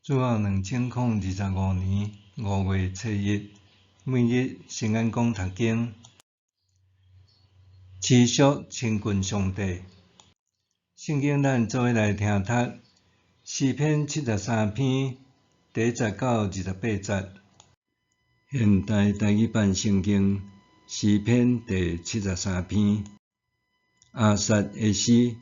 主后2025年5月初1，每日圣安宫读经，持续亲近上帝。圣经咱做伙来听读诗篇73篇第10到28节。现代台语版圣经诗篇第73篇。亚萨的诗，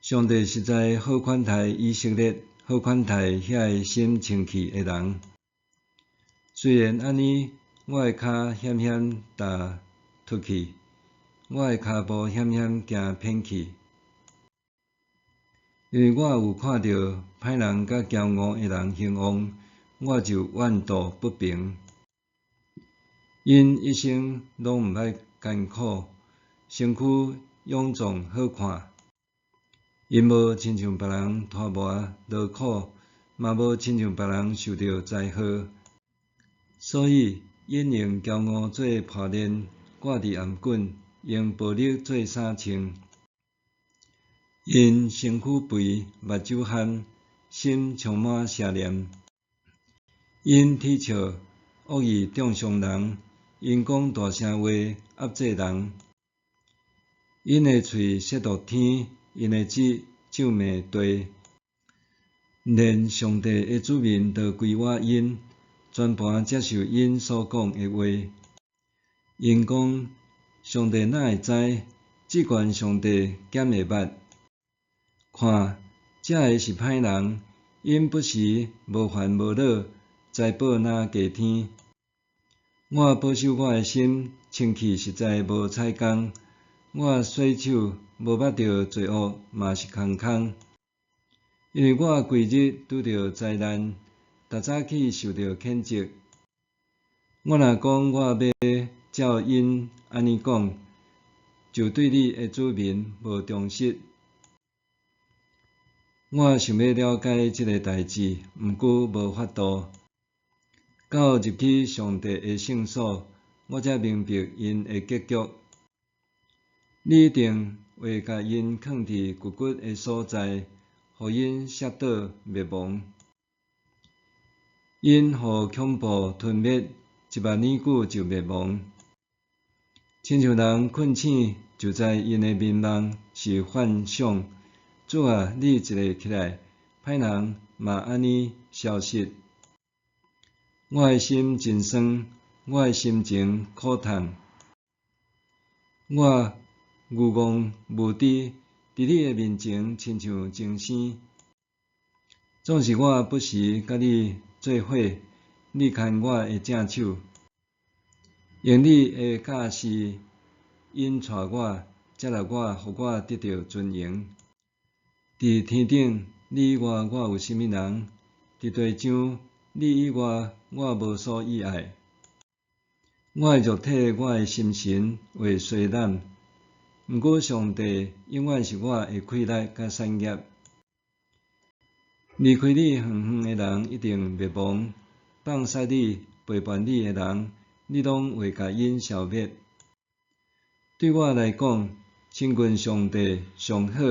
上帝实在好款待以色列，好款待遐个心清气的人。虽然安尼，我的脚险险踏出去，我的骹步险险行偏去，因为我有看到歹人甲骄傲的人兴旺，我就怨妒不平。因一生拢毋捌艰苦，身躯臃肿好看。因无亲像别人拖磨劳苦，嘛无亲像别人受到灾祸，所以因用骄傲做破链，挂伫颔颈，用暴力做衫穿。因身躯肥，目睭憨，心充满邪念。因讥笑恶意中伤人，因讲大声话压制人。因的喙亵渎天，因的舌咒骂地。连上帝的子民都归我因，全盘接受因所讲的话。因讲上帝哪会知？只管上帝减会捌。看，这个是歹人，因不时无烦无恼，财宝若加添。我保守我的心，清气实在无彩工。我洗手无捌着罪恶，嘛是空空。因为我规日拄着灾难，逐早起受着谴责。我若讲我要照因安尼讲，就对你的子民无忠实。我想要了解这个代志，毋过无法度。到入去上帝的圣所，我才明白因的结局。你一定会甲因放伫骨骨的所在，互因摔倒灭亡。因互恐怖吞灭，10000年久就灭亡。亲像人困醒，就知因的面目是幻想。主啊，你一个起来，歹人嘛安尼消失。我的心真酸，我的心情苦痛。我愚妄无知，伫你的面前亲像精生。总是我不时甲你做伙，你牵我的正手，用你的教示引带我，接纳我，互我得到尊荣。伫天顶，你以外我有甚物人？伫地上，你以外我无所意爱。我的肉体，我的心神会衰懒，毋过上帝永远是我的气力甲产业。离开你远远的人一定灭亡，放肆你、背叛你的人，你拢会甲因消灭。对我来讲，亲近上帝上好。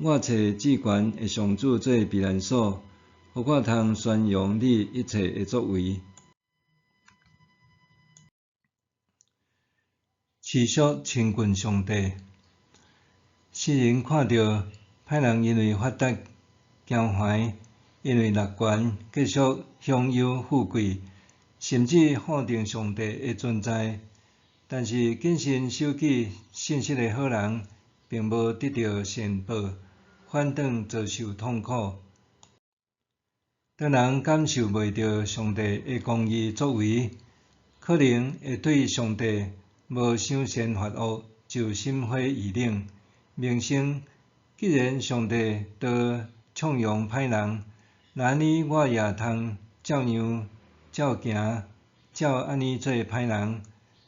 我找至悬的上主做避难所，互我通宣扬你一切的作为。持续亲近上帝。世人看到歹人因为发达骄橫，因为乐观继续享有富贵，甚至否定上帝的存在。但是谨慎守纪信息的好人，并无得到善报，反倒遭受痛苦。当人感受袂到上帝的公义作为，可能会对上帝无赏善罚恶就心灰意冷，名声既然上帝都颂扬歹人，那安尼我也通照样照行，照安尼做歹人，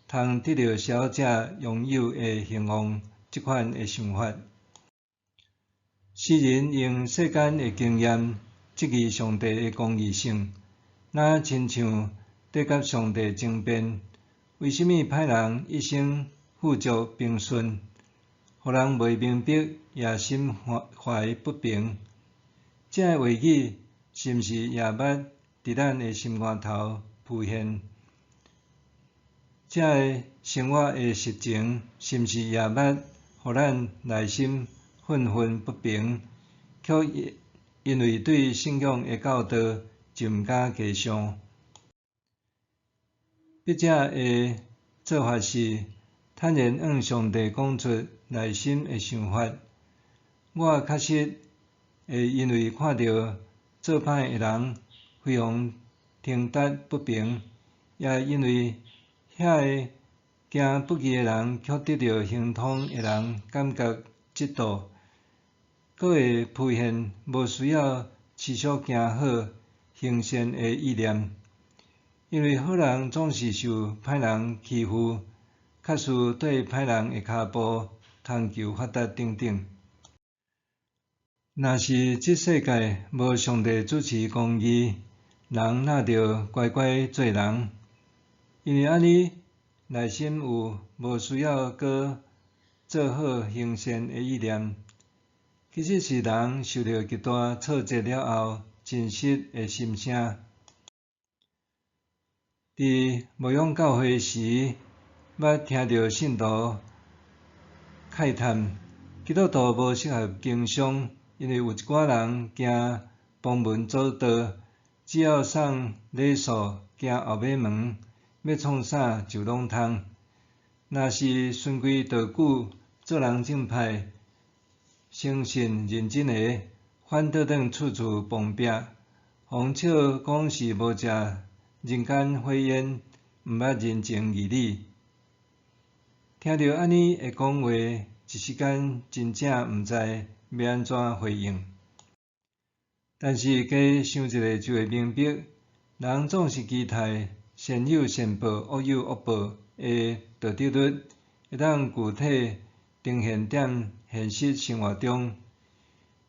通得到小者拥有的兴旺，即款的想法。世人用世间的经验质疑上帝的公义性，若亲像在甲上帝争辩，为什么歹人一生富足平顺，互人袂明白也心怀不平？这个话语是毋是夜捌伫咱的心肝头浮现？这个生活的实情，是毋是夜捌互咱内心愤愤不平？却因为对信仰的教导就毋敢加上。笔者的做法是坦然向上帝讲出内心的想法。我确实会因为看到做歹的人非常挺达不平，也因为遐个行不义的人却得到行通的人感觉嫉妒，佫会浮现无需要持续行好行善的意念。因为好人总是受歹人欺负，确实对歹人的骹步通求发达等等。若是即世界无上帝主持公义，人哪着乖乖做人？因为安尼内心有无需要搁做好行善的意念，其实是人受到极大挫折了后真实的心声。伫牧养教会时，捌听到信徒慨叹，基督徒无适合经商，因为有一寡人惊旁门左道，只要送礼数，行后尾门，要创啥就拢通。若是循规蹈矩，做人正派、诚信认真的，反倒转处处碰壁，谎笑讲是无食人间火焰，毋捌人情义理。听到安尼的讲话，一时间真正毋知要安怎回应。但是加想一下就会明白，人总是期待善有善报、恶有恶报的道德律，会当具体呈现伫现实生活中，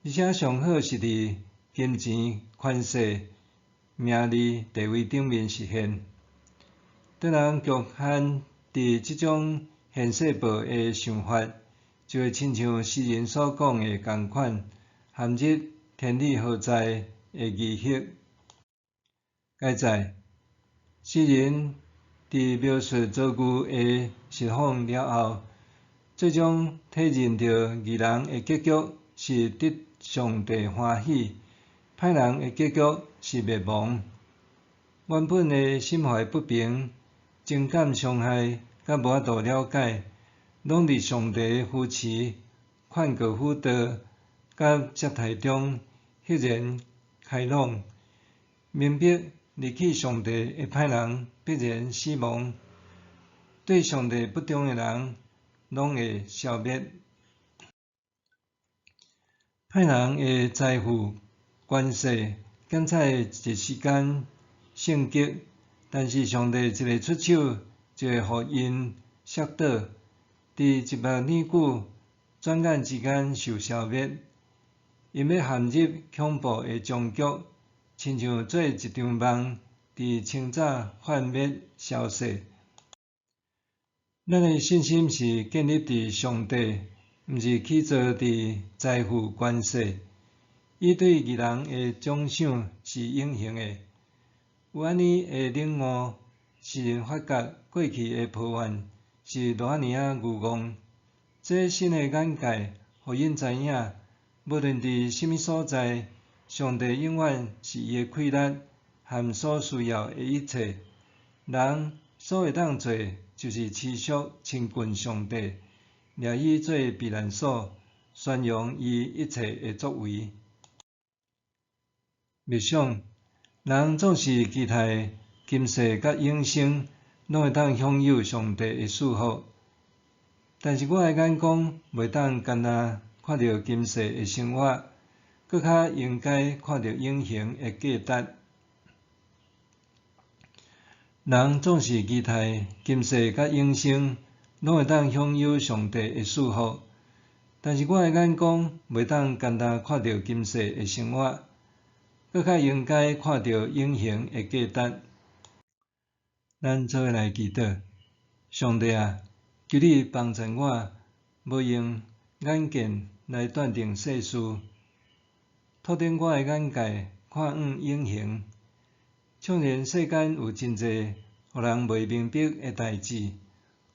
而且上好是伫金钱、权势、名利、地位顶面实现。当人局限伫即种现世报的想法，就会亲像诗人所讲的共款，陷入天理何在的疑惑。解在诗人伫描述遭遇的实况了后，最终体认到义人的结局是得上帝欢喜，歹人的结局是灭亡。原本的心怀不平、情感伤害，甲无法度了解，拢伫上帝的扶持、劝告辅导，甲接待中赫然开朗，明白离弃上帝的歹人必然死亡，对上帝不忠的人拢会消灭。歹人的财富、权势，减彩一时间性极，但是上帝一个出手，就会互因摔倒，伫一目了久，转眼之间受消灭。因要陷入恐怖的终局，亲像做一场梦，伫清早幻灭消逝。咱的信心是建立伫上帝，毋是起造伫财富权势。伊对义人的奖赏是永恒的。有安尼的领悟，使人发觉过去的抱怨是偌尔啊愚妄。这新的眼界，互因知影，无论伫什么所在，上帝永远是伊的气力和所需要的一切。人所会当做，就是持续亲近上帝，掠伊做避难所，宣扬伊一切的作为。默想，人总是期待今世甲永生拢会当享有上帝的祝福，但是我的眼光袂当干那看到今世的生活，搁较应该看到永恒的价值。人总是期待今世甲永生拢会当享有上帝的祝福，但是我的眼光袂当干那看到今世的生活，搁较应该看到永恒的价值。咱做伙来祈祷，上帝啊，求你帮助我，无用眼见来断定世事，拓展我的眼界，看远永恒。纵然世间有真侪互人袂明白的代志，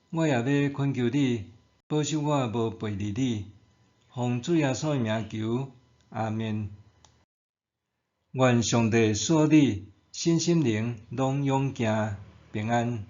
我也要恳求你保守我无背离你。奉主耶稣的名求，阿们。愿上帝赐你身心灵拢永行平安。